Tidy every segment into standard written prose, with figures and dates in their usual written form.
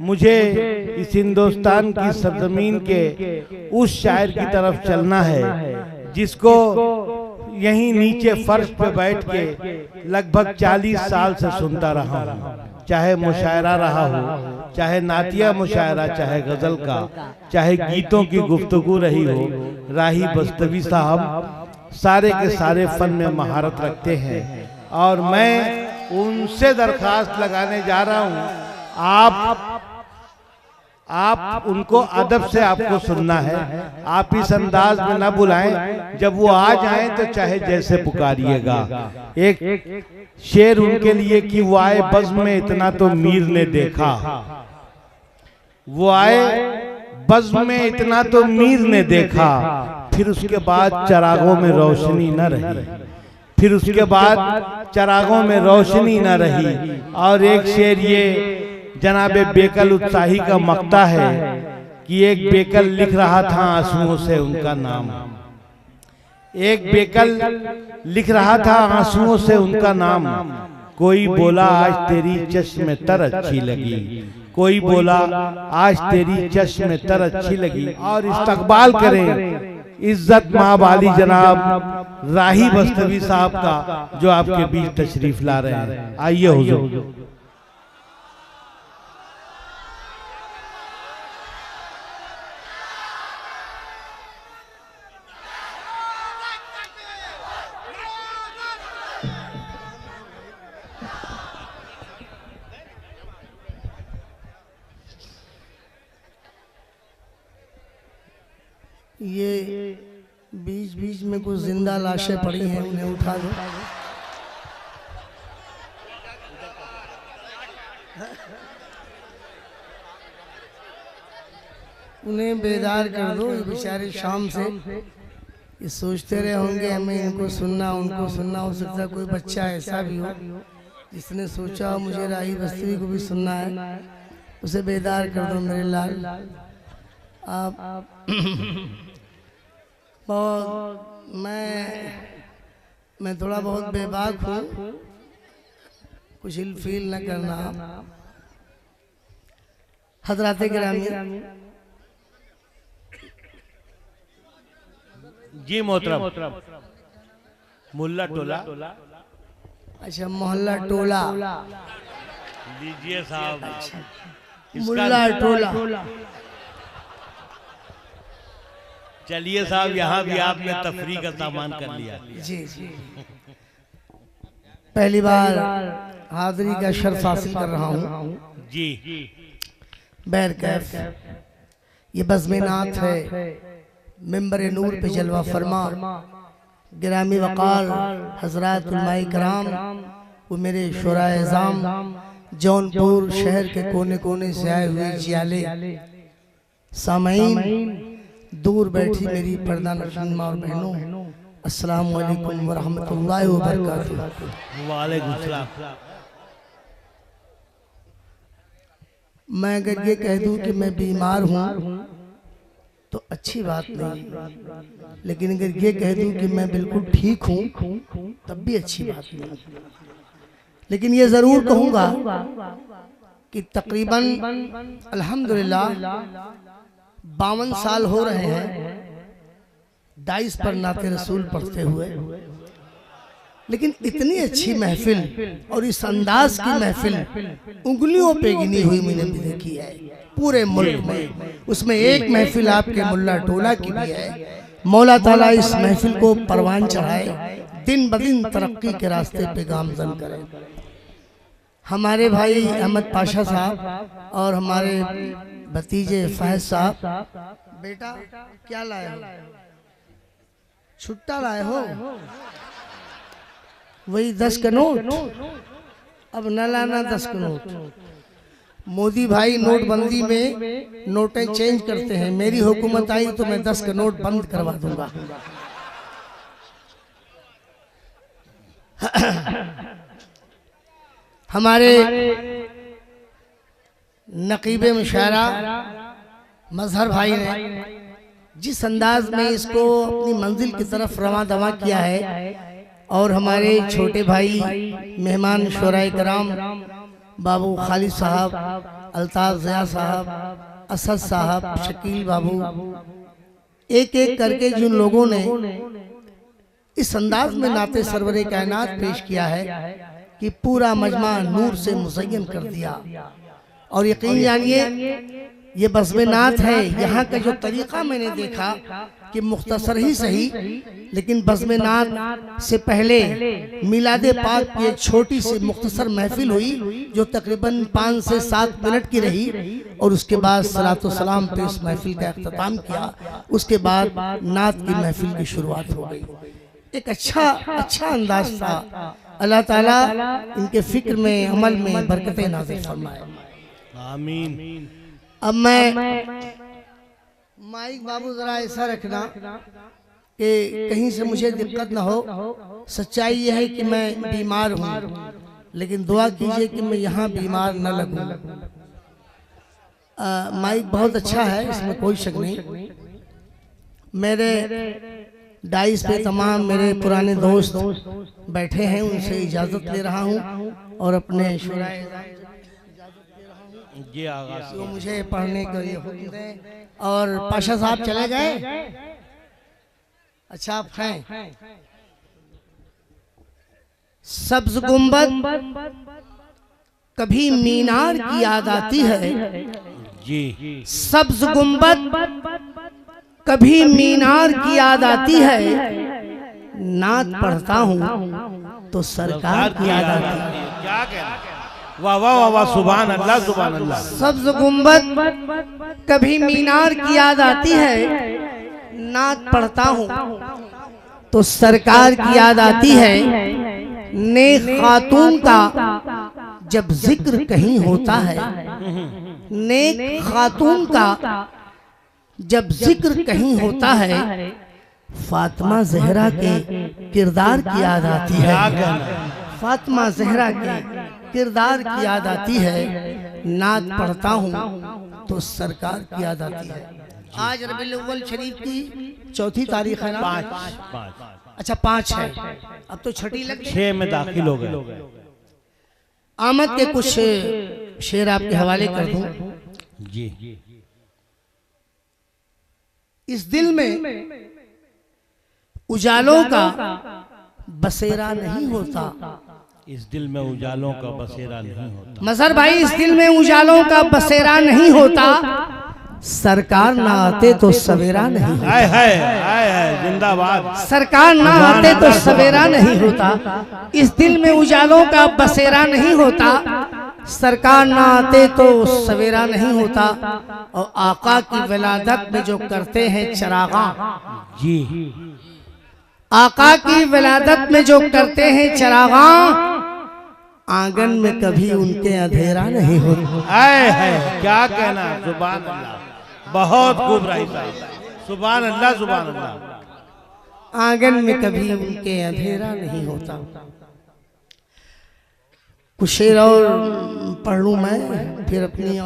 मुझे इस हिंदुस्तान की सरजमीन के उस शायर की तरफ चलना है जिसको यहीं नीचे फर्श पे बैठ के लगभग 40 साल से सुनता रहा हूँ। चाहे मुशायरा रहा हो, चाहे नातिया मुशायरा, चाहे गजल का, चाहे गीतों की गुफ्तगू रही हो, राही बस्तवी साहब सारे के सारे फन में महारत रखते हैं। और मैं उनसे दरखास्त लगाने जा रहा हूँ, आप उनको अदब से आपको सुनना है। आप इस अंदाज में ना बुलाएं, जब वो आ जाएं तो चाहे जैसे पुकारिएगा। एक शेर उनके लिए कि वो आए बज़्म में इतना तो मीर ने देखा, वो आए बज़्म में इतना तो मीर ने देखा, फिर उसके बाद चरागों में रोशनी न रही, फिर उसके बाद चरागों में रोशनी न रही। और एक शेर ये जनाबे बेकल उत्साही का मक्ता है कि एक बेकल लिख रहा था आंसुओं से उनका नाम, एक बेकल लिख रहा था आंसुओं से उनका नाम। कोई बोला आज तेरी चश्म तर अच्छी लगी, कोई बोला आज तेरी चश्म तर अच्छी लगी। और इस्तकबाल करें इज्जत माँ वाली जनाब राही बस्तवी साहब का, जो आपके बीच तशरीफ ला रहे हैं। आइए हुजूर। ये बीच बीच में कुछ जिंदा लाशें पड़ी हैं, उन्हें उठा दो। उन्हें बेदार कर दो। ये बेचारे शाम से ये सोचते रहे होंगे हमें इनको सुनना उनको सुनना। हो सकता है कोई बच्चा ऐसा भी हो जिसने सोचा मुझे राही बस्तवी को भी सुनना है, उसे बेदार कर दो मेरे लाल। आप बहुत मैं थोड़ा बहुत बेबाक हूँ, कुछ फील न करना। हजराते गिरामी जी मोहतरम, मुल्ला टोला। अच्छा मोहल्ला टोला लीजिए साहब। मुल्ला टोला। चलिए साहब, यहाँ भी आपने तफरीह का सामान कर लिया। जी जी, पहली बार हाजिरी का शर्फ हासिल कर रहा हूँ जी। बैर कैफ ये बज़्म-ए-नात है, मिंबर नूर पे जलवा फरमा। गिरामी वक़ार हज़रात उलमाए कराम, वो मेरे शुराए इज़ाम, जौनपुर शहर के कोने कोने से आए हुए जियाले सामईन, दूर बैठी मेरी पर्दा नशीन माँ और बहनों, अस्सलाम वालेकुम व रहमतुल्लाहि व बरकातुहू। वालेकुम सलाम। मैं अगर ये कह दूं कि मैं बीमार हूँ तो अच्छी बात नहीं, लेकिन अगर ये कह दूं कि मैं बिल्कुल ठीक हूँ तब भी अच्छी बात नहीं। लेकिन ये जरूर कहूँगा कि तकरीबन अल्हम्दुलिल्लाह 52 साल हो रहे हैं डाइस पर नाते रसूल पढ़ते हुए, लेकिन इतनी अच्छी महफिल और इस अंदाज की महफिल उंगलियों पे गिनी हुई मैंने भी देखी है पूरे मुल्क में। उसमें एक महफिल आपके मुल्ला टोला की भी है। मौला ताला इस महफिल को परवान चढ़ाए, दिन ब दिन तरक्की के रास्ते पे गामजन करे। हमारे भाई अहमद पाशा साहब और हमारे भतीजे फैज साहब, बेटा क्या लाए हो? छुट्टा लाए हो? वही 10 का नोट, अब न लाना 10 का नोट। मोदी भाई नोटबंदी में नोटें चेंज करते हैं, मेरी हुकूमत आई तो मैं 10 का नोट बंद करवा दूंगा। हमारे नकीबे मुशायरा मजहर भाई ने जिस अंदाज में इसको अपनी मंजिल की तरफ रवां दवा किया है, और हमारे छोटे भाई मेहमान शोराए कराम बाबू खालिद साहब अल्ताफ ज़िया साहब, असद साहब, शकील बाबू, एक एक करके जिन लोगों ने इस अंदाज में नाते सरवरे कायनात पेश किया है कि पूरा मजमा नूर से मुज़य्यन कर दिया। और यकीन जानिए ये बज़्म नात है। यहाँ का जो तरीक़ा मैंने देखा कि मुख्तसर ही सही, लेकिन बज़्म नात से पहले मिलादे पाक की एक छोटी सी मुख्तसर महफिल हुई जो तकरीबन 5 से 7 मिनट की रही, और उसके बाद सलातो सलाम पे उस महफिल का अख्ताम किया। उसके बाद नात की महफिल की शुरुआत हो गई। एक अच्छा अंदाज था। अल्लाह ताला इनके फिक्र में, अमल में बरकतें नाज़िल फरमाए, आमीन। अब मैं माइक बाबू जरा ऐसा रखना कि कहीं से मुझे दिक्कत ना हो। सच्चाई यह है कि मैं बीमार हूँ, लेकिन दुआ कीजिए कि मैं यहाँ बीमार न लगूं। माइक बहुत अच्छा है, इसमें कोई शक नहीं। मेरे डाइस पे तमाम मेरे पुराने दोस्त बैठे हैं, उनसे इजाज़त ले रहा हूँ और अपने शुराए तो मुझे पढ़ने के लिए हुक्म दें। और पाशा साहब चले गए? अच्छा आप हैं। सब्ज गुंबद कभी मीनार की याद आती है जी। सब्ज गुंबद कभी मीनार की याद आती है, नात पढ़ता हूँ तो सरकार की याद आती है। क्या कहना, वाह वाह वाह वाह, सुभान अल्लाह सुभान अल्लाह। सब्ज गुंबद कभी मीनार की याद आती है, नात पढ़ता हूँ तो सरकार की याद आती है। नेक खातून का जब जिक्र कहीं होता है, नेक खातून का जब जिक्र कहीं होता है, फातिमा ज़हरा के किरदार की याद आती है। फातिमा ज़हरा के किरदार की याद आती है। नात पढ़ता हूँ तो सरकार की याद आती है। आज रबीउल अव्वल शरीफ की 4 तारीख है ना? 5। अच्छा 5 है, अब तो छठी लग गई, 6 में दाखिल हो गए। आमद के कुछ शेर आपके हवाले कर दूं जी। इस दिल में उजालों का बसेरा नहीं होता। इस दिल में उजालों का बसेरा नहीं होता। मजहर भाई, इस दिल में उजालों का बसेरा नहीं होता, सरकार ना आते तो सवेरा नहीं होता। हाय हाय हाय हाय, जिंदाबाद। सरकार ना आते तो सवेरा नहीं होता। इस दिल में उजालों का बसेरा नहीं होता, सरकार ना आते तो सवेरा नहीं होता। और आका की विलादत में जो करते हैं चरागा जी, आका की विलादत में जो करते हैं चरागा, आंगन में कभी उनके अंधेरा नहीं होता। हाय हाय, क्या कहना, सुभान अल्लाह, बहुत खूब राही साहब, सुभान अल्लाह सुभान अल्लाह। आंगन में कभी उनके अंधेरा नहीं होता। कुछ शेर और पढ़ लूं मैं, फिर अपनी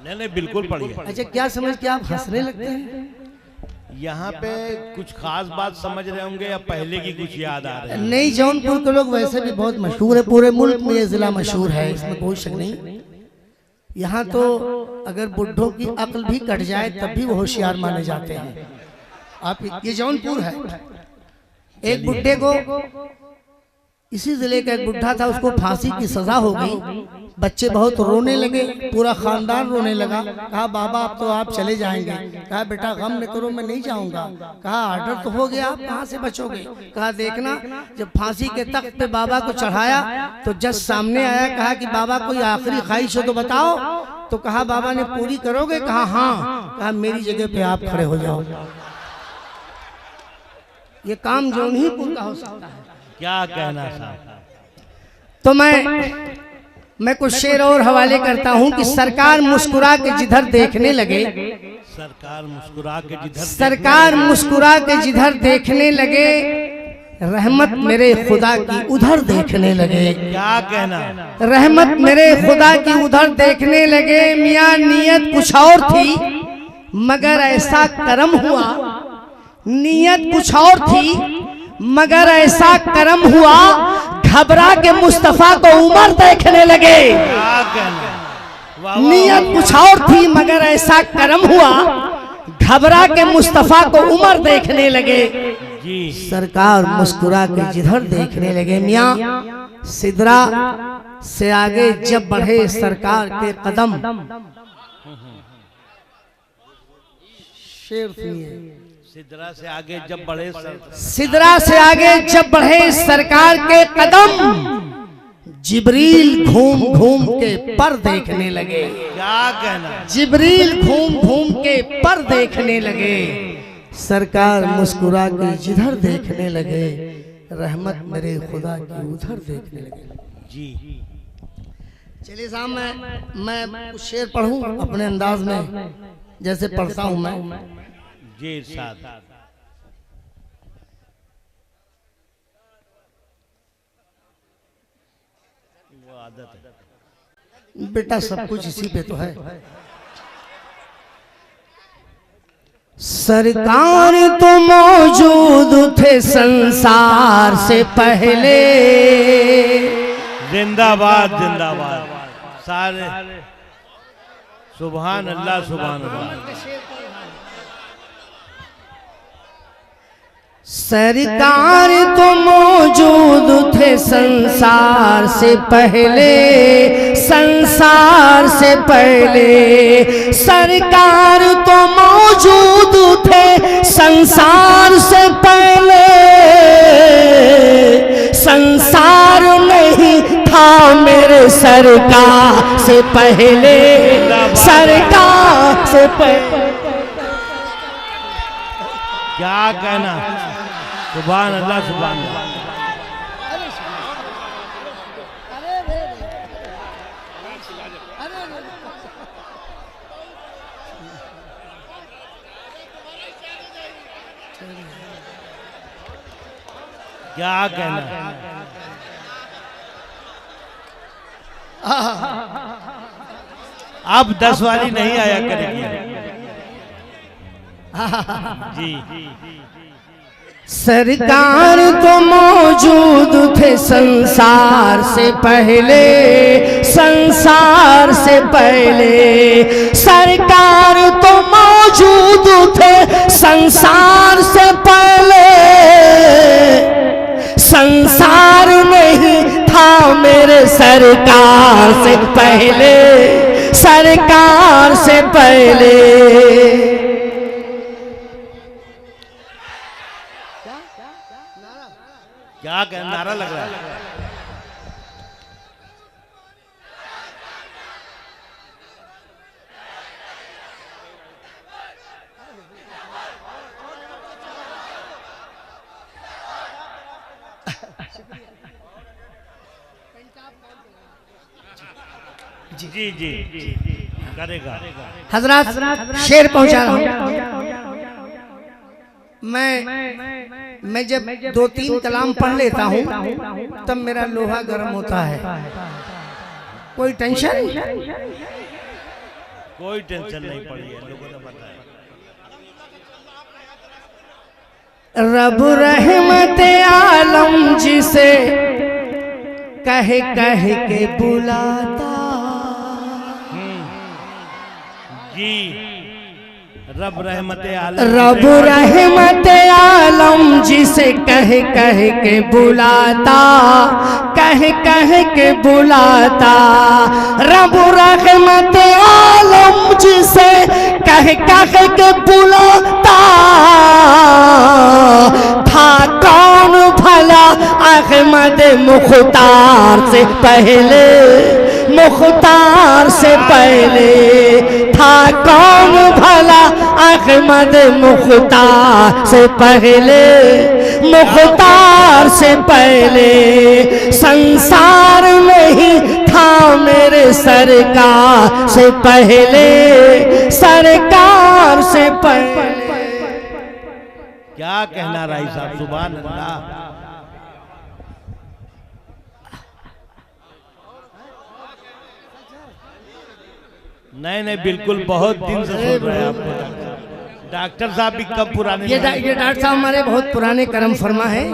नहीं बिल्कुल पढ़िए। अच्छा, क्या समझ के आप हंसने लगते हैं? यहाँ पे कुछ खास बात समझ रहे होंगे या पहले की कुछ याद आ रही है? नहीं, जौनपुर के लोग वैसे भी बहुत मशहूर है, पूरे मुल्क में ये जिला मशहूर है, इसमें कोई शक नहीं। यहाँ तो अगर बुढ़ों की अक्ल भी कट जाए तब भी वो होशियार माने जाते हैं। आप ये जौनपुर है। एक बुढ़े को, इसी जिले का एक बुढ़ा था, उसको फांसी की सजा हो गई। बच्चे बहुत रोने लगे, पूरा खानदान रोने लगा। कहा बाबा अब तो आप चले जाएंगे। कहा बेटा गम न करो, मैं नहीं जाऊंगा। कहा आर्डर तो हो गया, आप कहाँ से बचोगे? कहा देखना, जब फांसी के तख्त पे बाबा को चढ़ाया तो जज सामने आया। कहा कि बाबा कोई आखिरी ख्वाहिश हो तो बताओ। तो कहा बाबा ने पूरी करोगे? कहा हाँ। कहा मेरी जगह पे आप खड़े हो जाओ। ये काम जौनहीपुर का हो सकता है। क्या कहना साहब? तो मैं कुछ शेर और हवाले करता हूँ कि सरकार मुस्कुरा के जिधर देखने लगे, सरकार मुस्कुरा के जिधर, सरकार मुस्कुरा के जिधर देखने लगे, रहमत मेरे खुदा की उधर देखने लगे। क्या कहना, रहमत मेरे खुदा की उधर देखने लगे। मियाँ नीयत कुछ और थी मगर ऐसा करम हुआ, नीयत कुछ और थी मगर ऐसा करम हुआ। घबरा के मुस्तफा को उमर देखने लगे। क्या कहना, वाह, वाह, नीयत कुछ और थी मगर ऐसा करम हुआ, घबरा के मुस्तफा को उमर देखने लगे। जी सरकार मुस्कुरा के जिधर देखने लगे। मियाँ सिदरा से आगे जब बढ़े सरकार के कदम, शेर सुनिए, सिदरा से आगे जब बढ़े सिदरा से आगे जब बढ़े सरकार के कदम, जिब्रील घूम घूम के पर देखने लगे। क्या कहना, जिब्रील घूम घूम के पर देखने लगे। सरकार मुस्कुरा के जिधर देखने लगे, रहमत मेरे खुदा की उधर देखने लगे। जी चलिए साहब, मैं कुछ शेर पढ़ूं अपने अंदाज में जैसे पढ़ता हूं मैं। जी साथ वो आदत है बेटा, सब कुछ इसी पे तो है। सरकार तो मौजूद थे संसार से पहले। जिंदाबाद जिंदाबाद सारे, सुभान अल्लाह सुभान अल्लाह। सरकार तो मौजूद थे संसार से पहले, संसार से पहले। सरकार तो मौजूद थे संसार से पहले, संसार नहीं था मेरे सरकार से पहले, सरकार से पहले। क्या कहना, सुभान अल्लाह सुभान अल्लाह। क्या कहना, अब 10 वाली नहीं आया करेगी। जी सरकार तो मौजूद थे संसार से पहले, संसार से पहले। सरकार तो मौजूद थे संसार से पहले, संसार नहीं था मेरे सरकार से पहले, सरकार से पहले। क्या कहना, नारा लग रहा है। जी जी जी करेगा। हजरत शेर पहुंचा रहा हूं मैं जब 2-3 कलाम पढ़ लेता हूँ तब मेरा लोहा गर्म होता है। कोई टेंशन, कोई टेंशन नहीं पड़ी है, लोगों ने बताया। रब रहमत आलम जिसे कह कह के बुलाता। जी रब रहमत आलम, रब रहमत आलम जिसे कह कह के बुलाता, कह कह के बुलाता। रब रहमत आलम जिसे कह कह के बुलाता। था कौन भला अहमद मुख्तार से पहले, मुख्तार से पहले। था कौन भला अहमद मुख्तार से पहले, मुख्तार से पहले। संसार नहीं था मेरे सरकार से पहले, सरकार से पहले। क्या कहना राई साहब, सुभान अल्लाह। नहीं नहीं बिल्कुल, बहुत दिन से सुन रहे हैं आपको। डॉक्टर साहब भी कब पुराने, ये डॉक्टर साहब हमारे बहुत पुराने करम फरमा है,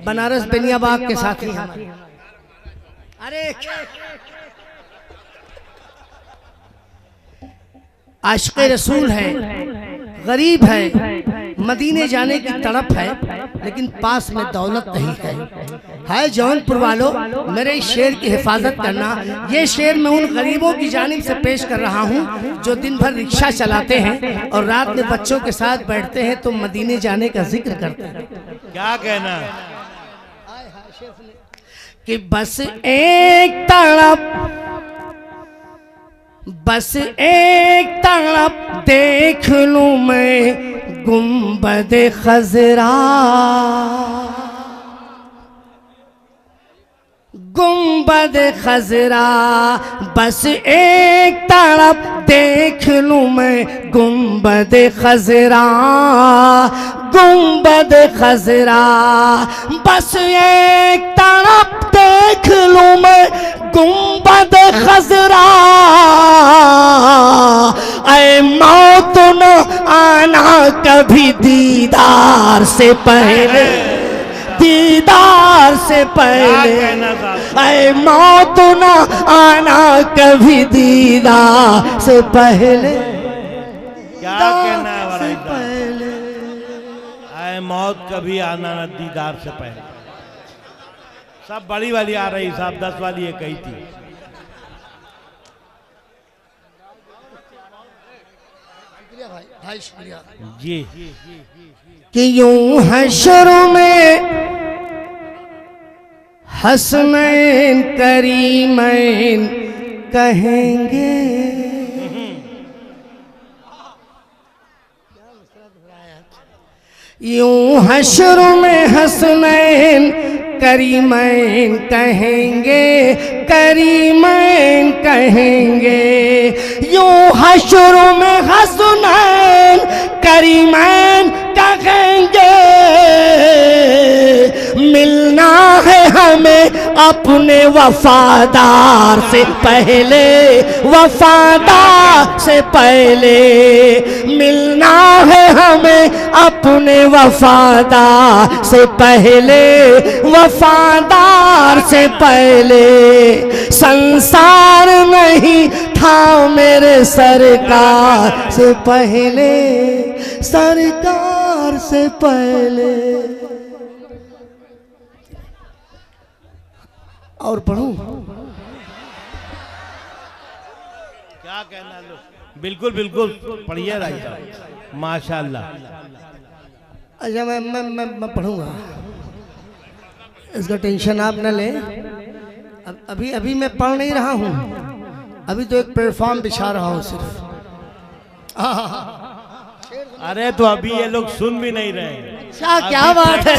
बनारस बेनियाबाग के साथी हैं। अरे आशिक़े रसूल है, गरीब है, मदीने जाने की तड़प है, लेकिन पास में दौलत नहीं है। जौनपुर वालों, मेरे इस शेर की हिफाजत करना। ये शेर मैं उन गरीबों की जानिब से पेश कर रहा हूँ जो दिन भर रिक्शा चलाते हैं और रात में बच्चों के साथ बैठते हैं तो मदीने जाने का जिक्र करते हैं। क्या कहना कि बस एक तड़प देख लूं मैं गुंबद खजरा, गुंबद खजरा। बस एक तड़प देख लूं मैं गुंबद खजरा, गुंबद खजरा। बस एक तड़प देख लूं मैं गुंबद खजरा। ऐ मौत न आना कभी दीदार से पहले, दीदार से पहले। ऐ मौत न आना कभी दीदार से पहले, क्या कहना है से पहले। ऐ मौत कभी आना न दीदार से पहले। सब बड़ी वाली आ रही साहब, 10 वाली ये कही थी। जी कि यूं हश्र में हसनैन करीमैन कहेंगे। यूं हश्र में हसनैन करीमैन कहेंगे, करीमैन कहेंगे। यूं हश्र में हसनैन करीमैन कहेंगे। मिलना है हमें अपने वफादार से पहले, वफादार से पहले। मिलना है हमें अपने वफादार से पहले, वफादार से पहले। संसार नहीं था मेरे सरकार से पहले, सरकार से पहले। और पढ़ूं? क्या कहना लो? बिल्कुल बिल्कुल पढ़िए राज साहब, माशाल्लाह। अच्छा मैं पढ़ूंगा, इसका टेंशन आप न लें। अभी मैं पढ़ नहीं रहा हूँ, अभी तो एक प्लेटफॉर्म बिछा रहा हूँ सिर्फ। अरे तो अभी ये लोग सुन भी नहीं रहे। अच्छा क्या बात है।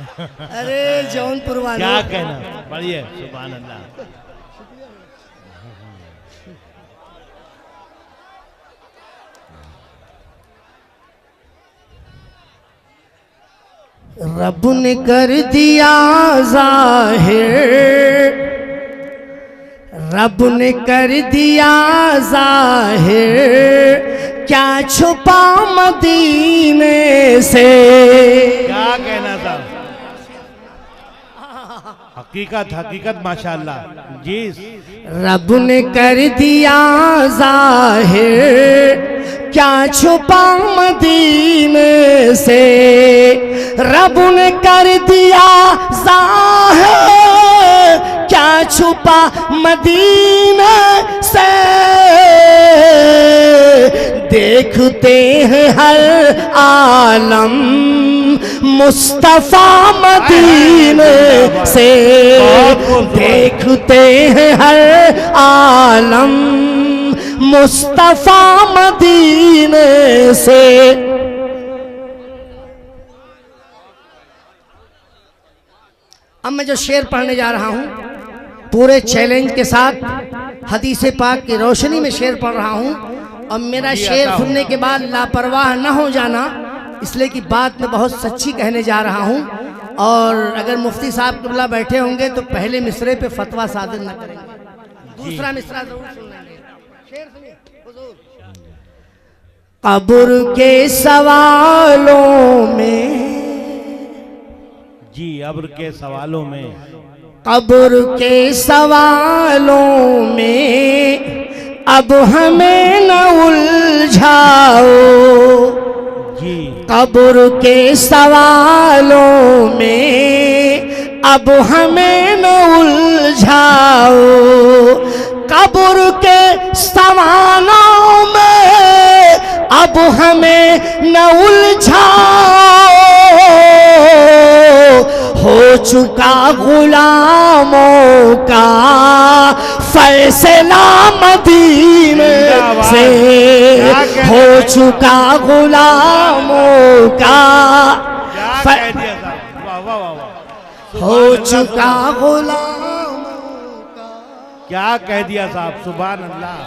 अरे जौनपुर वाले, क्या कहना, बढ़िया, सुभान अल्लाह। रब ने कर दिया जाहिर, रब ने कर दिया जाहिर। क्या छुपा मदीने से। क्या कहना था? हकीकत हकीकत माशाल्लाह जी। रब ने कर दिया जाहिर, क्या छुपा मदीने से। रब ने कर दिया जाहिर, क्या छुपा मदीने से। देखते हैं हर आलम मुस्तफा मदीने से। देखते हैं हर आलम मुस्तफा मदीने से। अब मैं जो शेर पढ़ने जा रहा हूँ पूरे चैलेंज के साथ हदीस पाक की रोशनी में शेर पढ़ रहा हूँ। और मेरा शेर सुनने के बाद लापरवाह न हो जाना, इसलिए कि बात मैं बहुत सच्ची कहने जा रहा हूँ। और अगर मुफ्ती साहब किबला बैठे होंगे तो पहले मिसरे पे फतवा सादिर न करेंगे, दूसरा मिसरा जरूर सुन लेंगे। शेर सुनिए हुजूर। कब्र के सवालों में, जी अब्र के सवालों में, कब्र के सवालों में अब हमें न उलझाओ, जी कब्र के सवालों में अब हमें न उलझाओ, कब्र के सवालों में अब हमें न उलझाओ, हो चुका गुलामों का फैसला मदीने से, हो चुका गुलामों का हो चुका गुलामों का। क्या कह दिया साहब, सुभान अल्लाह,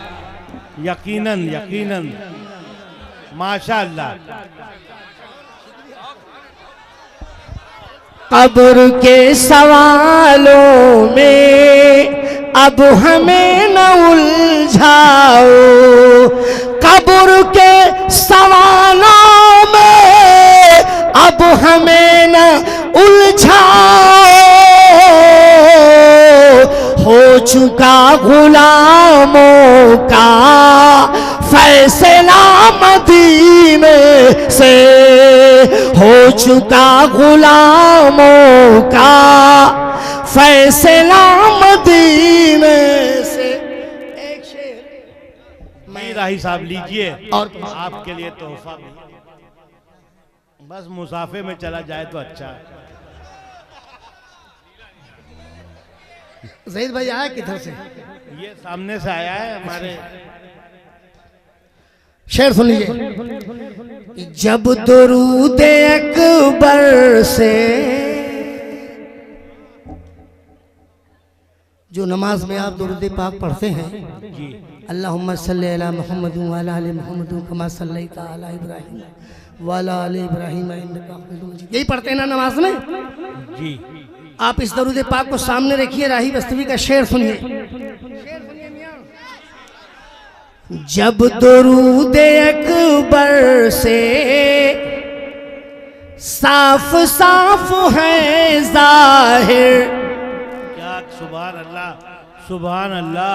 यकीनन यकीनन, माशाअल्लाह। कब्र के सवालों में अब हमें न उलझाओ, कब्र के सवालों में अब हमें न उलझाओ, हो चुका गुलामों का फैसला मदीने से, हो चुका गुलामों का फैसला मदीने से। एक शेर मैं राही साहब लीजिए, और आपके लिए तोहफा, बस मुसाफे में चला जाए तो अच्छा है। ज़हीद भाई आया किधर से? ये सामने से आया है हमारे। शेर सुन लीजिए। जब दुरूद अकबर से, जो नमाज में आप दुरूद पाक पढ़ते हैं, जी अल्लाहुम्मा सल्ली अला मुहम्मद व अला आलि मुहम्मद कमा सल्लैता अला इब्राहीम व अला आलि इब्राहीम इन्नका हमीदुम मजीद, यही पढ़ते हैं ना नमाज में? जी आप इस दरूद पाक को सामने रखिए, राही बस्तवी का शेर सुनिए। जब दुरूद अकबर से साफ साफ है जाहिर, क्या, सुभान अल्लाह, सुभान अल्लाह।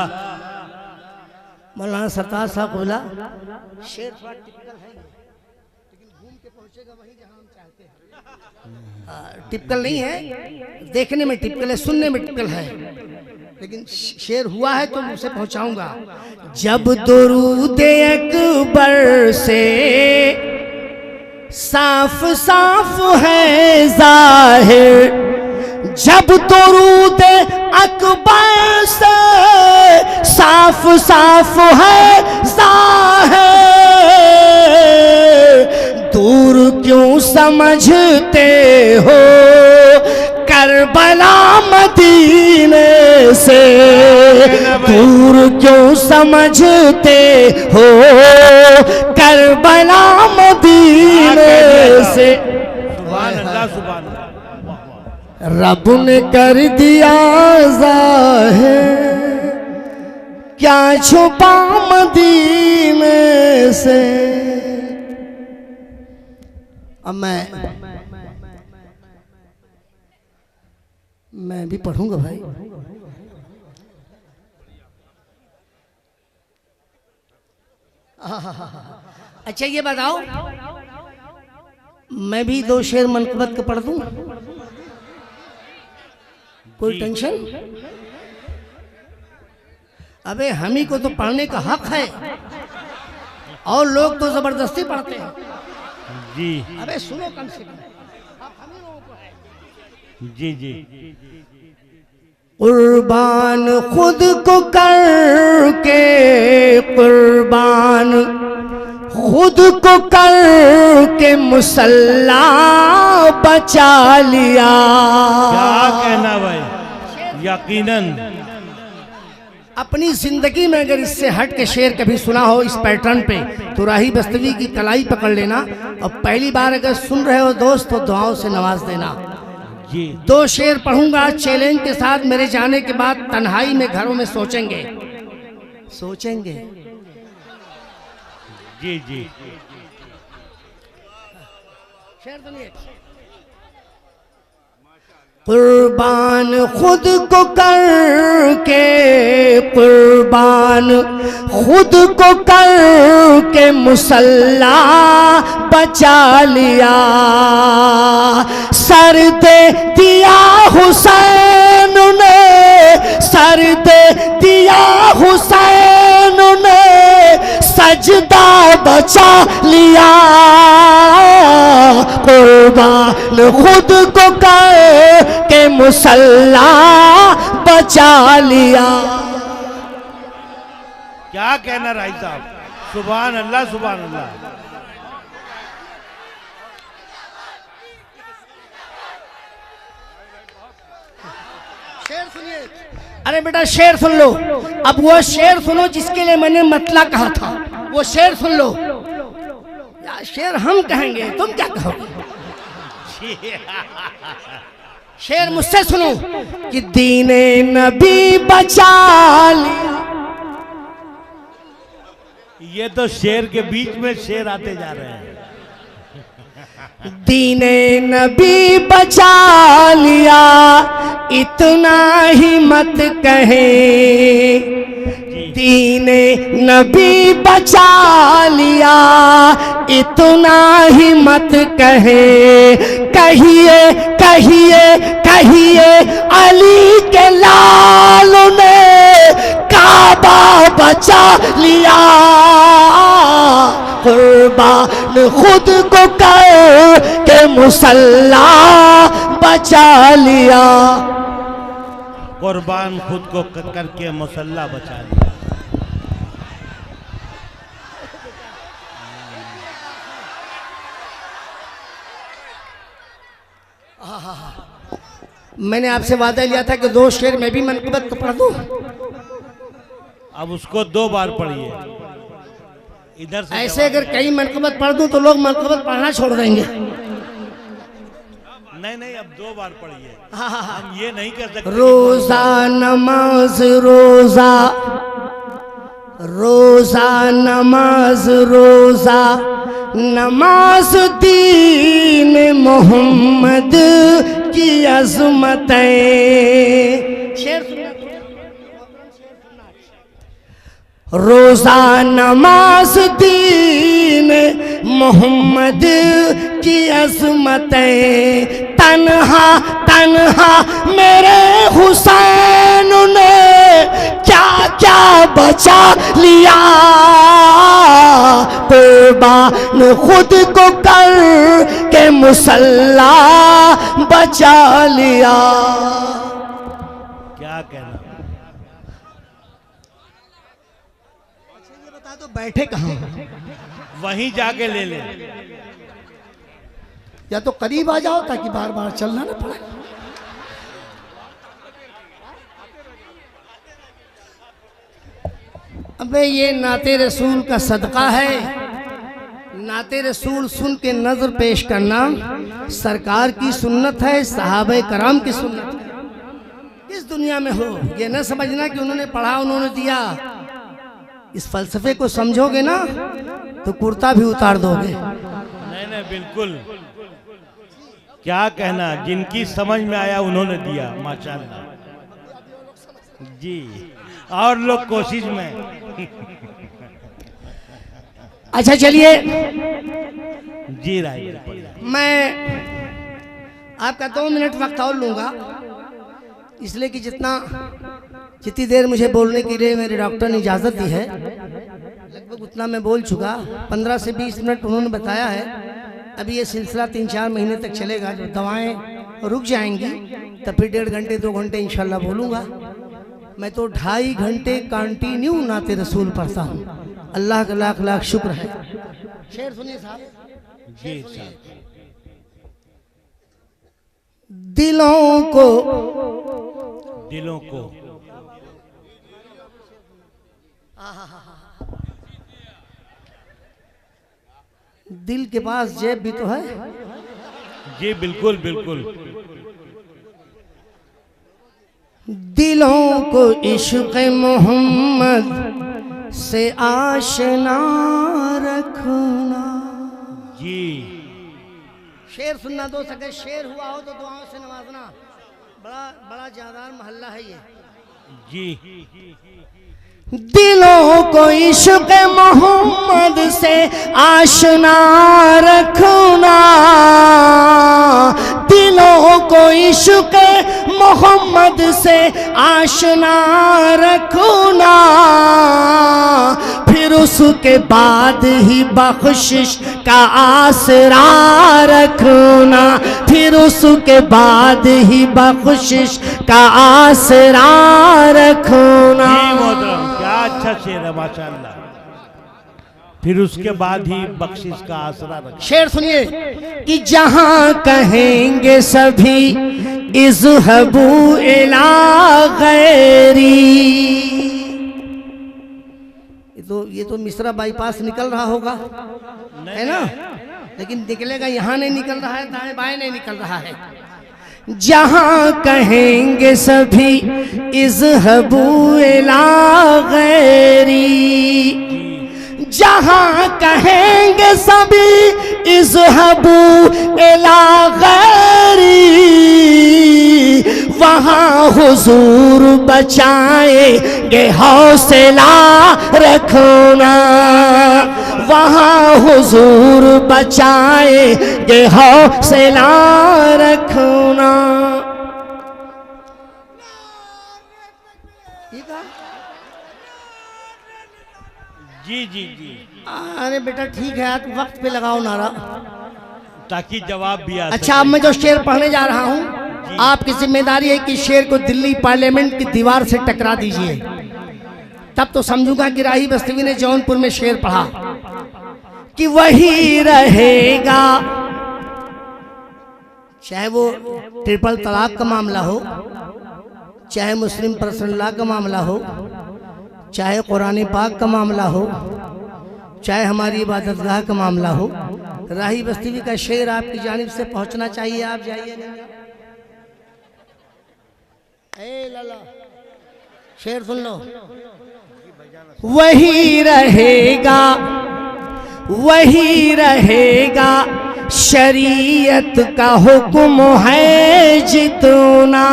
मौलाना सरताज साहब बोला शेर थोड़ा टिपिकल है, लेकिन घूम के पहुंचेगा वहीं जहां हम चाहते हैं। टिपिकल नहीं है, देखने में टिपिकल है, सुनने में टिपिकल है, लेकिन शेर हुआ है तो उसे पहुंचाऊंगा। जब दुरूद अकबर से साफ साफ है जाहिर, जब दुरूद अकबर से साफ साफ है जाहिर, दूर क्यों समझते हो करबला मदीने से, दूर क्यों समझते हो करबला मदीने से। सुभान अल्लाह, सुभान अल्लाह। रब ने कर दिया ज़ाहिर, क्या छुपा मदीने से। अब मैं भी पढ़ूंगा भाई। अच्छा ये बताओ, मैं भी दो शेर मनकबत के पढ़ दूं? कोई टेंशन? अबे हम ही को तो पढ़ने का हक है, और लोग तो जबरदस्ती पढ़ते हैं। जी अबे सुनो कम से कम, जी जी। कुर्बान खुद को करके, कुर्बान खुद को करके मुसल्ला बचा लिया। क्या कहना भाई, यकीनन। अपनी जिंदगी में अगर इससे हट के शेर कभी सुना हो इस पैटर्न पे, तो राही बस्तवी की कलाई पकड़ लेना, और पहली बार अगर सुन रहे हो दोस्त तो दुआओं से नवाज देना। जी दो शेर पढ़ूंगा चैलेंज के साथ, मेरे जाने के बाद तन्हाई में घरों में सोचेंगे। जी जी। शेर सुनिए। कुर्बान खुद को करके, कुर्बान खुद को करके मुसल्ला बचा लिया, सर दे दिया हुसैन ने, सर दे दिया हुसैन ने, सजदा बचा लिया, कुर्बान खुद को करके मुसल्ला बचा लिया। क्या कहना राय साहब, सुभान अल्लाह सुभान अल्लाह। शेर सुनिए। अरे बेटा शेर सुन लो। अब वो शेर सुनो जिसके लिए मैंने मतला कहा था, वो शेर सुन लो। या शेर हम कहेंगे, तुम क्या कहोगे? शेर मुझसे सुनो कि दीने नबी बचा लिया। ये तो शेर के बीच में शेर आते जा रहे हैं। दीने नबी बचा लिया, इतना ही मत कहे, दीने नबी बचा लिया, इतना ही मत कहे, कहिए कहिए कहिए अली के लाल ने काबा बचा लिया, कुर्बान खुद को कर के मुसल्ला बचा लिया, कुर्बान खुद को करके मुसल्ला बचा लिया। मैंने आपसे वादा लिया था कि 2 शेर में भी मनक़बत पढ़ दूं। अब उसको 2 बार पढ़िए इधर से। ऐसे अगर कई मनक़बत पढ़ दूं तो लोग मनक़बत पढ़ना छोड़ देंगे। नहीं नहीं, अब 2 बार पढ़िए। हम ये नहीं कर सकते। रोजा नमाज रोजा, रोजा नमाज रोजा, नमाज दीन मोहम्मद की अज़मतें। शेर रोजा नमाज दीन मोहम्मद की अज़मतें, तन्हा तन्हा मेरे हुसैन ने क्या क्या बचा लिया, कुर्बान खुद को कर के मुसल्ला बचा लिया। क्या कहना? ये बता दो बैठे कहाँ? वहीं जाके ले ले। या तो करीब आ जाओ ताकि बार बार चलना ना पड़े। अबे ये नाते रसूल का सदका है। नाते रसूल सुन के नजर पेश करना सरकार की सुन्नत है, सहाबे कराम की सुन्नत है। इस दुनिया में हो ये न समझना कि उन्होंने पढ़ा उन्होंने दिया। इस फलसफे को समझोगे ना तो कुर्ता भी उतार दोगे। नहीं नहीं बिल्कुल। क्या कहना, जिनकी समझ में आया उन्होंने दिया, माशाल्लाह जी। और लोग कोशिश में। अच्छा चलिए जी राय, मैं आपका 2 मिनट वक्त और लूंगा, इसलिए कि जितनी देर मुझे बोलने के लिए मेरे डॉक्टर ने इजाज़त दी है लगभग उतना मैं बोल चुका। 15 से 20 मिनट उन्होंने बताया है। अभी ये सिलसिला 3-4 महीने तक चलेगा। जब दवाएं रुक जाएंगी तब फिर 1.5 घंटे 2 घंटे इंशाल्लाह बोलूँगा। मैं तो 2.5 घंटे कंटिन्यू नाते रसूल पढ़ता हूँ। अल्लाह का लाख लाख शुक्र है। शेर सुनिए साहब। जी साहब। दिलों को दिल के पास जेब भी तो है। जी बिल्कुल बिल्कुल। दिलों को इश्क़ मोहम्मद से आशना रखना। जी शेर सुनना दो सके, शेर हुआ हो तो दुआओं से नवाजना। बड़ा बड़ा जानदार मोहल्ला है ये। जी दिलों को इश्क मोहम्मद से आशना रखना, दिलों को इश्क मोहम्मद से आशना रखना, फिर उसके बाद ही बख्शिश का आसरा रखना, फिर उसके बाद ही बख्शिश का आसरा रखना। क्या अच्छा शेर है माशाअल्लाह। फिर उसके बाद ही बख्शिश का आसरा रखना। शेर सुनिए कि जहां कहेंगे सभी इज़हबू इला गैरी। ये तो मिश्रा बाईपास निकल रहा होगा, है ना? लेकिन निकलेगा, यहाँ नहीं निकल रहा है, दाएं बाएं नहीं निकल रहा है। जहां कहेंगे सभी इज़हबू इला गैरी, जहां कहेंगे सभी इज़हबू इला गैरी, वहां हुजूर बचाएंगे हौसला रखना, वहां हुजूर बचाएंगे हौसला रखना। जी जी जी। अरे बेटा ठीक है, आप वक्त पे लगाओ नारा, ताकि जवाब भी आ अच्छा। अब मैं जो शेर पढ़ने जा रहा हूँ, आपकी जिम्मेदारी है कि शेर को दिल्ली पार्लियामेंट की दीवार से टकरा दीजिए, तब तो समझूंगा कि राही बस्ती ने जौनपुर में शेर पढ़ा कि वही रहेगा, चाहे वो ट्रिपल तलाक का मामला हो, चाहे मुस्लिम पर्सनल लॉ का मामला हो, चाहे कुरान पाक का मामला हो, चाहे हमारी इबादतगाह का मामला हो। राही बस्ती का शेर आपकी जानिब से पहुंचना चाहिए, आप जाइए ना। ए लाला, शेर सुन लो। वही रहेगा, वही रहेगा, शरीयत का हुक्म है जितना।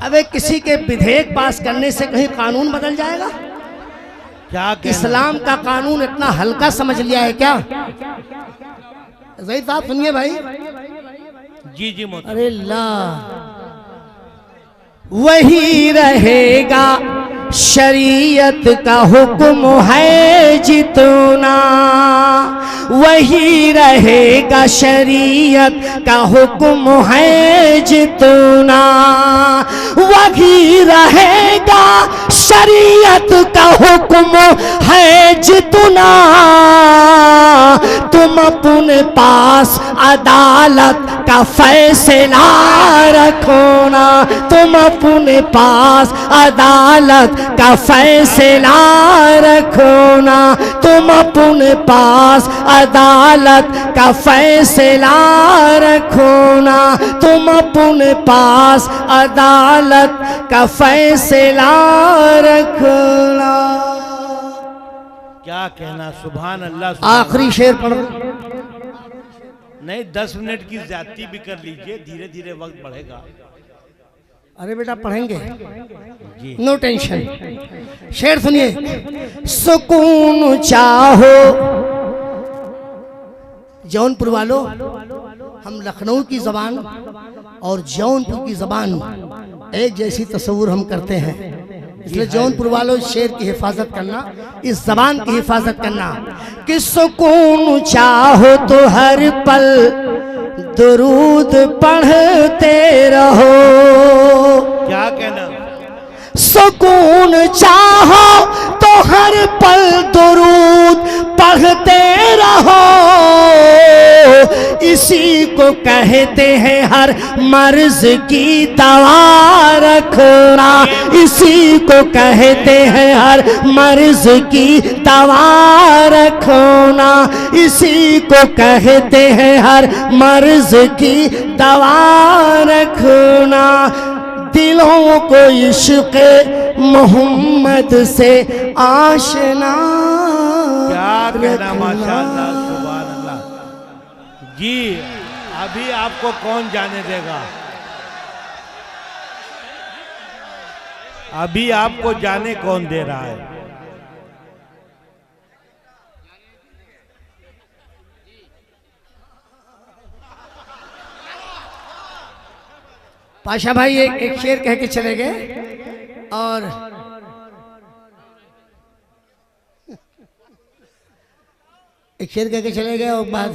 अबे किसी के विधेयक पास करने से कहीं कानून बदल जाएगा? क्या इस्लाम का कानून इतना हल्का समझ लिया है क्या? ज़हीर साहब सुनिए भाई। जी जी। अरे ला, वही रहेगा, शरीयत का हुक्म है जितना, वही रहेगा, शरीयत का हुक्म है जितना, वही रहेगा, शरीयत का हुक्म है जितना। तुम अपने पास अदालत का फैसला रखना, तुम अपने पास अदालत का फैसला रखना, तुम अपने पास अदालत का फैसला रखना, तुम अपने पास अदालत का फैसला रखना। क्या कहना, सुभान अल्लाह। आखिरी शेर पढ़ो। नहीं, 10 मिनट की ज्यादती भी कर लीजिए, धीरे धीरे वक्त बढ़ेगा। अरे बेटा पढ़ेंगे, जी। No tension. शेर सुनिए। सुकून चाहो, जौनपुर वालों, हम लखनऊ की जबान और जौनपुर की जबान एक जैसी तस्वुर हम करते हैं, इसलिए जौनपुर वालों शेर की हिफाजत करना, इस जबान की हिफाजत करना। कि सुकून चाहो तो हर पल दुरूद पढ़ते रहो। क्या कहना? सुकून चाहो तो हर पल दुरूद पढ़ते रहो, इसी को कहते हैं हर मर्ज की दवा रखना, इसी को कहते हैं हर मर्ज की दवा रखना, इसी को कहते हैं हर मर्ज की दवा रखना। दिलों को इश्क़ मोहम्मद से आशना। क्या कहना, माशाअल्लाह, सुभान अल्लाह। जी अभी आपको कौन जाने देगा, अभी आपको जाने कौन दे रहा है। पाशा भाई एक शेर कह के चले गए और एक शेर कह के चले गए और बाद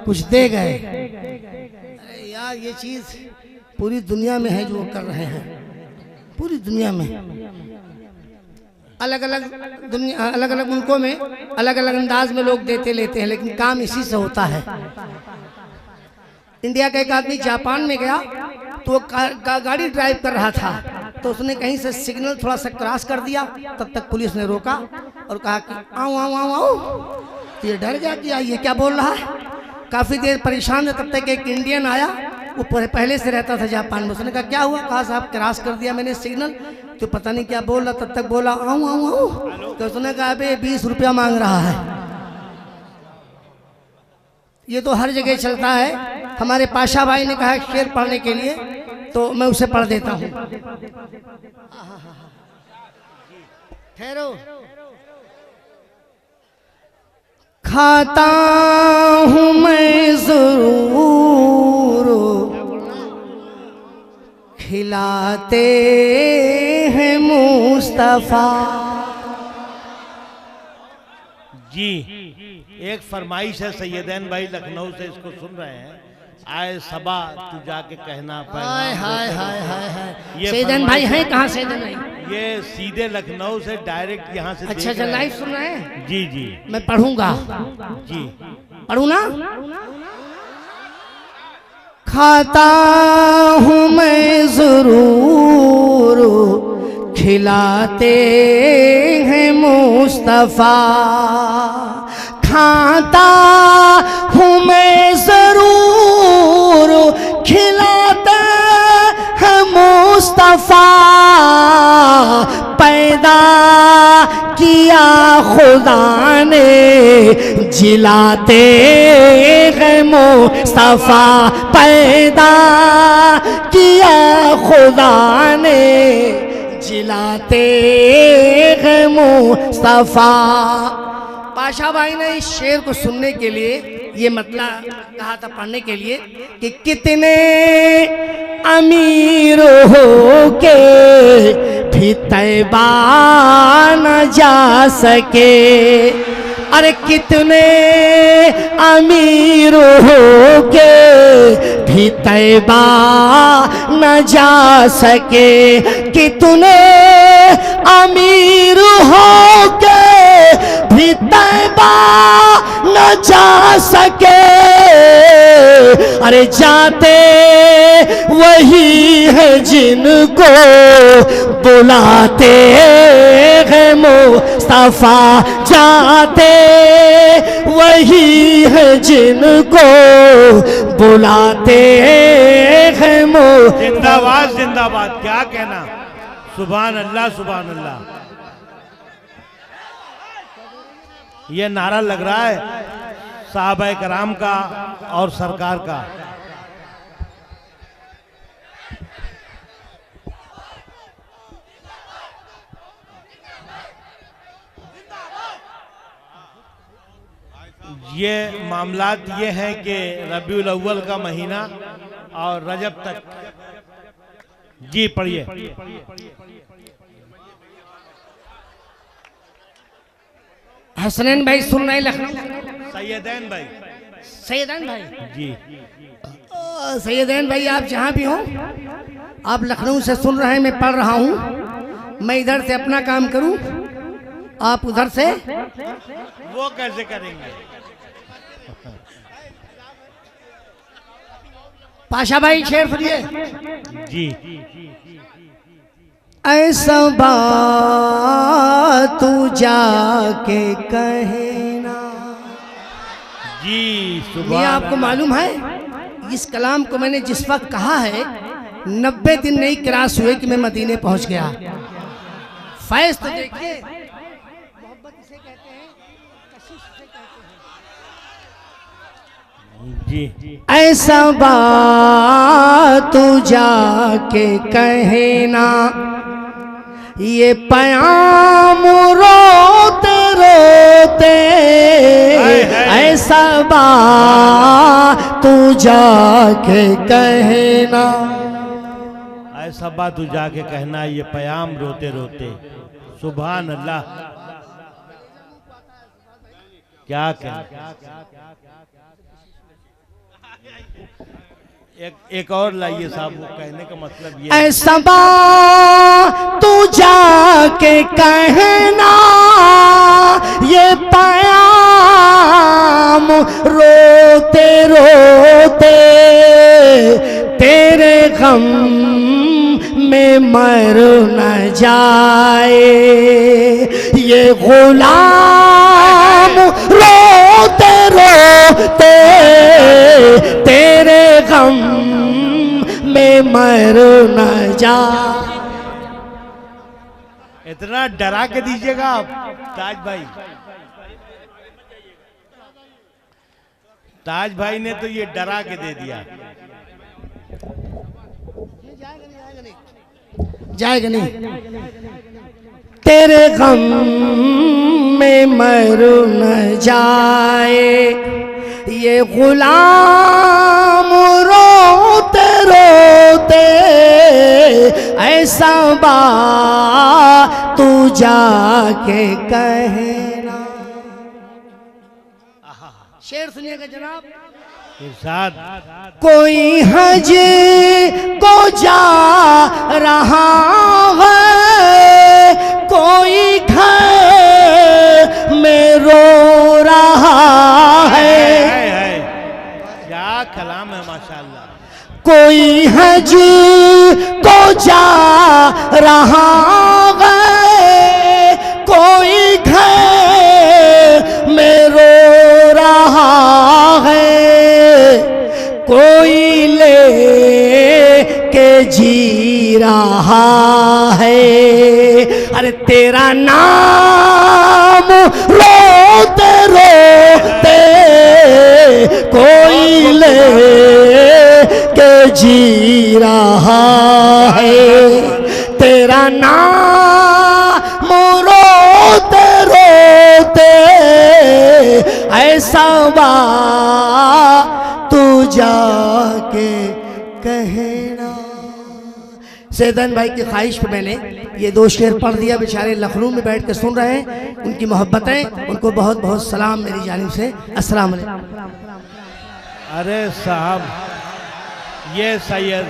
कुछ दे गए। अरे यार ये चीज पूरी दुनिया में है जो वो कर रहे हैं, पूरी दुनिया में अलग अलग दुनिया अलग अलग मुल्कों में अलग अलग अंदाज में लोग देते लेते हैं, लेकिन काम इसी से होता है। इंडिया का एक आदमी जापान में गया तो वो गाड़ी ड्राइव कर रहा था, तो उसने कहीं से सिग्नल थोड़ा सा क्रॉस कर दिया, तब तक पुलिस ने रोका और कहा कि आओ आओ आओ आओ। तो ये डर गया कि ये क्या बोल रहा है, काफ़ी देर परेशान है। तब तक एक इंडियन आया, वो पहले से रहता था जापान में। उसने कहा क्या हुआ, कहा साहब क्रॉस कर दिया मैंने सिग्नल, तो पता नहीं क्या बोल रहा। तब तक बोला आओ आओ आओ, तो उसने कहा अबे 20 रुपया मांग रहा है। ये तो हर जगह चलता है। हमारे पाशा भाई ने कहा शेर पढ़ने के लिए, तो मैं उसे पढ़ देता हूँ। ठहरो। खाता हूँ मैं जरूर, खिलाते हैं मुस्तफा। जी एक फरमाइश है सैयदैन भाई लखनऊ से, इसको सुन रहे हैं। आए सबा तू जाके कहना हाय हाय हाय हाय हाय। ये सैयदैन भाई हैं कहाँ सैयदैन भाई? ये सीधे लखनऊ से डायरेक्ट यहाँ से अच्छा अच्छा लाइव सुन रहे हैं। जी जी मैं पढ़ूंगा जी, पढ़ू ना। खाता हूँ मैं जरूर, खिलाते हैं मुस्तफा। खाता हूँ मैं जरूर, खिलाते हैं मुस्तफा। पैदा किया खुदा ने, जिलाते हैं मुस्तफा। पैदा किया खुदा ने, जिलाते हैं मुस्तफा। पाशा भाई ने इस शेर को सुनने के लिए ये मतलब कहा था पढ़ने के लिए कि कितने अमीर हो के भी तैबा न जा सके। अरे कितने अमीर हो के भी तैबा न जा सके। कितने अमीर हो के भी तैबा न जा सके। अरे जाते वही है जिनको बुलाते हैं मुस्तफा। जाते वही है जिनको बुलाते हैं मुस्तफा। जिंदाबाद जिंदाबाद, क्या कहना, सुभान अल्लाह सुभान अल्लाह। ये नारा लग रहा है साहबा कराम का और सरकार का। ये मामलात ये हैं कि रबीउल अव्वल का महीना और रजब तक। जी पढ़िए। हसनैन भाई सुन रहे लखनऊ। सैयदैन भाई, सैयदैन भाई जी सैयदैन भाई आप जहाँ भी हो, आप लखनऊ से सुन रहे हैं, मैं पढ़ रहा हूँ। मैं इधर से अपना काम करूँ, आप उधर से। वो कैसे करेंगे? पाशा भाई शेर सुनिए। जी ऐसा बात तू जाके कहना। जी ये आपको मालूम है, इस कलाम को मैंने जिस वक्त कहा है 90 दिन नहीं क्रॉस हुए कि मैं मदीने पहुंच गया। फैज़ तो देखिए, मोहब्बत इसे कहते हैं, कशिश इसे कहते हैं जी। ऐसा बात तू जाके कहना, ये पयाम रोते रोते, ऐसा बात तू जाके कहना, ऐसा बात तू जाके कहना, ये पयाम रोते रोते। सुभान अल्लाह, क्या एक और लाइए साहब, वो कहने का मतलब ये, ऐसा बात तू जाके कहना, ये पयाम रोते रोते, तेरे गम में मर न जाए, ये गुलाम रोते रोते, तेरे गम में मर न जाए। इतना डरा के दीजिएगा आप ताज भाई। ताज भाई ने तो ये डरा के दे दिया। जाएगा नहीं, तेरे गम में मर न जाए, ये गुलाम रोते रोते, ऐसा बात तू जाके कहना। शेर सुनिएगा जनाब। इरशाद, कोई हज को जा रहा है, कोई घर में रो रहा है, क्या कलाम है माशाल्लाह। कोई हज को जा रहा है, कोई घर में रो रहा है, कोई ले के जी रहा है, अरे तेरा नाम रोते रोते, कोई ले के जी रहा है, तेरा नाम रोते रोते, ऐसा बात तू जाके कहना। सैदन भाई की ख्वाहिश पे मैंने ये 2 शेर पढ़ दिया। बेचारे लखनऊ में बैठ के सुन रहे हैं, उनकी मोहब्बतें, उनको बहुत बहुत सलाम मेरी जानिब से। अस्सलाम वालेकुम। अरे साहब, ये सैयद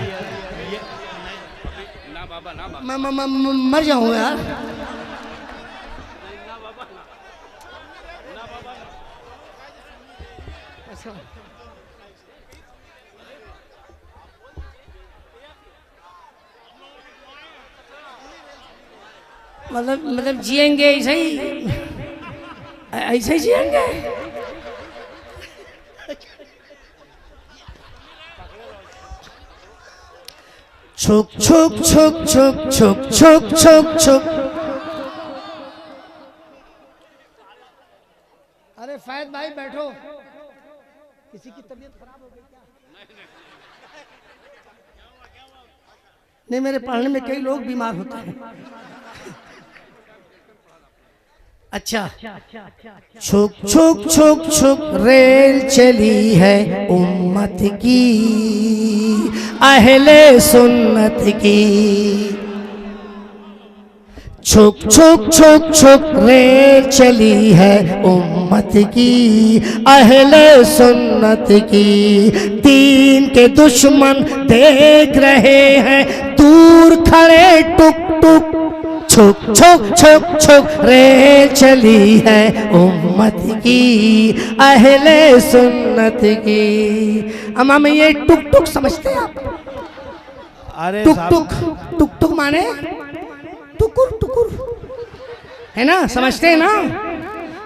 मर जाऊँ यार। मतलब जिएंगे ऐसे ही, ऐसे ही जिएंगे। छुक छुक छुक छुक छुक छुक छुक छुक। अरे फैज भाई बैठो, किसी की तबीयत खराब हो गई क्या? नहीं, मेरे पढ़ने में कई लोग बीमार होते हैं। अच्छा, छुक छुक छुक छुक रेल चली है उम्मत की, अहले सुन्नत की। छुक छुक छुक छुक रेल चली है उम्मत की, अहले सुन्नत की। दीन के दुश्मन देख रहे हैं दूर खड़े टुक टुक। छुक छुक छुक छुक रेल चली है उम्मत की, अहले सुन्नत की। अम्मा में ये टुक टुक समझते हैं आप? अरे टुक टुक, टुक टुक माने टुकुर टुकुर, है ना? समझते हैं ना?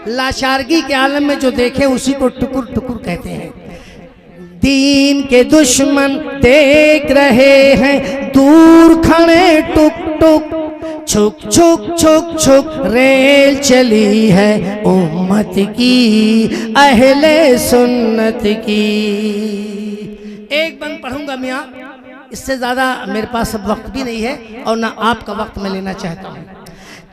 लाचारगी के आलम में जो देखे उसी को टुकुर टुकुर कहते हैं। दीन के दुश्मन देख रहे हैं दूर खड़े टुक टुक, छुक छुक छुक छुक रेल चली है उम्मत की, अहले सुन्नत की। एक बंद पढ़ूंगा मियाँ, इससे ज्यादा मेरे पास अब वक्त भी नहीं है और ना आपका वक्त मैं लेना चाहता हूँ।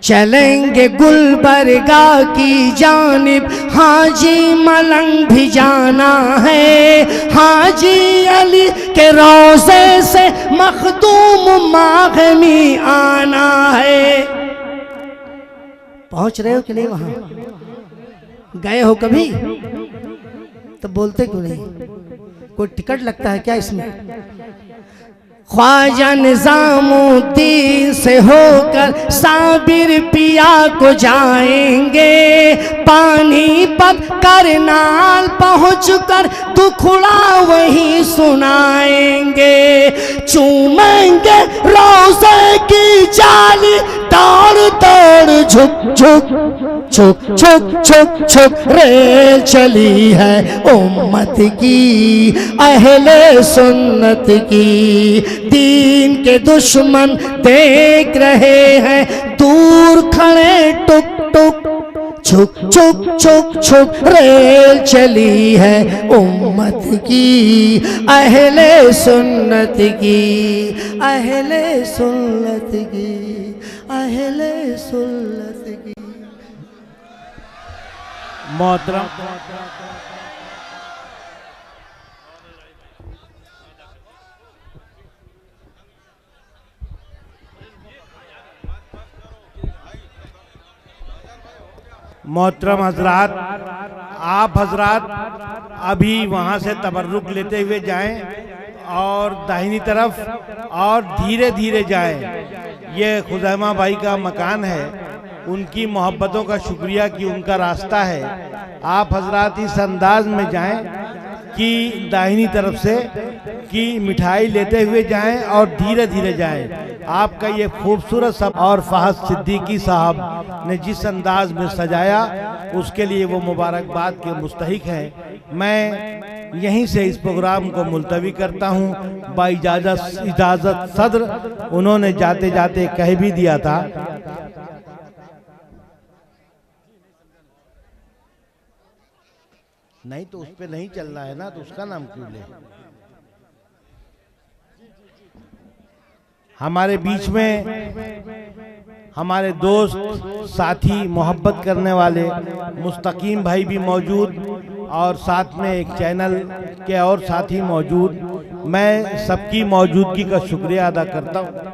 चलेंगे गुलबर्गा की जानिब, हाजी मलंग भी जाना है, हाजी अली के रोज़े से मखदूम मागमी आना है। पहुंच रहे हो कि नहीं? वहां गए हो कभी? तो बोलते क्यों नहीं? कोई टिकट लगता है क्या इसमें? ख्वाजा निजामुद्दीन से होकर साबिर पिया को जाएंगे, पानीपत करनाल पहुंचकर दुखड़ा वहीं सुनाएंगे, चूमेंगे रोज़े की जाली, दौड़ दौड़ झुक झुक छुक छुक छुक छुक रेल चली है उम्मत की, अहले सुन्नत की। दीन के दुश्मन देख रहे हैं दूर खड़े टुक टुक, छुक छुक छुक छुक रेल चली है उम्मत की, अहले सुन्नत की, अहले सुन्नत की, अहले सुन्नत की। मोहतरम मोहतरम हजरात, आप हजरात अभी वहाँ से तबर्रुक लेते हुए जाएं और दाहिनी तरफ और धीरे धीरे जाएं। ये खुज़ैमा भाई का मकान है, उनकी मोहब्बतों का शुक्रिया कि उनका रास्ता है। आप हजरात इस अंदाज में जाएं कि दाहिनी तरफ से कि मिठाई लेते हुए जाएं और धीरे धीरे जाएं। आपका ये खूबसूरत सब और फहद सिद्दीकी साहब ने जिस अंदाज में सजाया उसके लिए वो मुबारकबाद के मुस्तहिक हैं। मैं यहीं से इस प्रोग्राम को मुलतवी करता हूँ। इजाज़त सदर उन्होंने जाते जाते कह भी दिया था। नहीं तो उस पे नहीं चलना है ना, तो उसका नाम क्यों ले? हमारे बीच में हमारे दोस्त साथी मोहब्बत करने वाले मुस्तकीम भाई भी मौजूद और साथ में एक चैनल के और साथी मौजूद। मैं सबकी मौजूदगी का शुक्रिया अदा करता हूँ।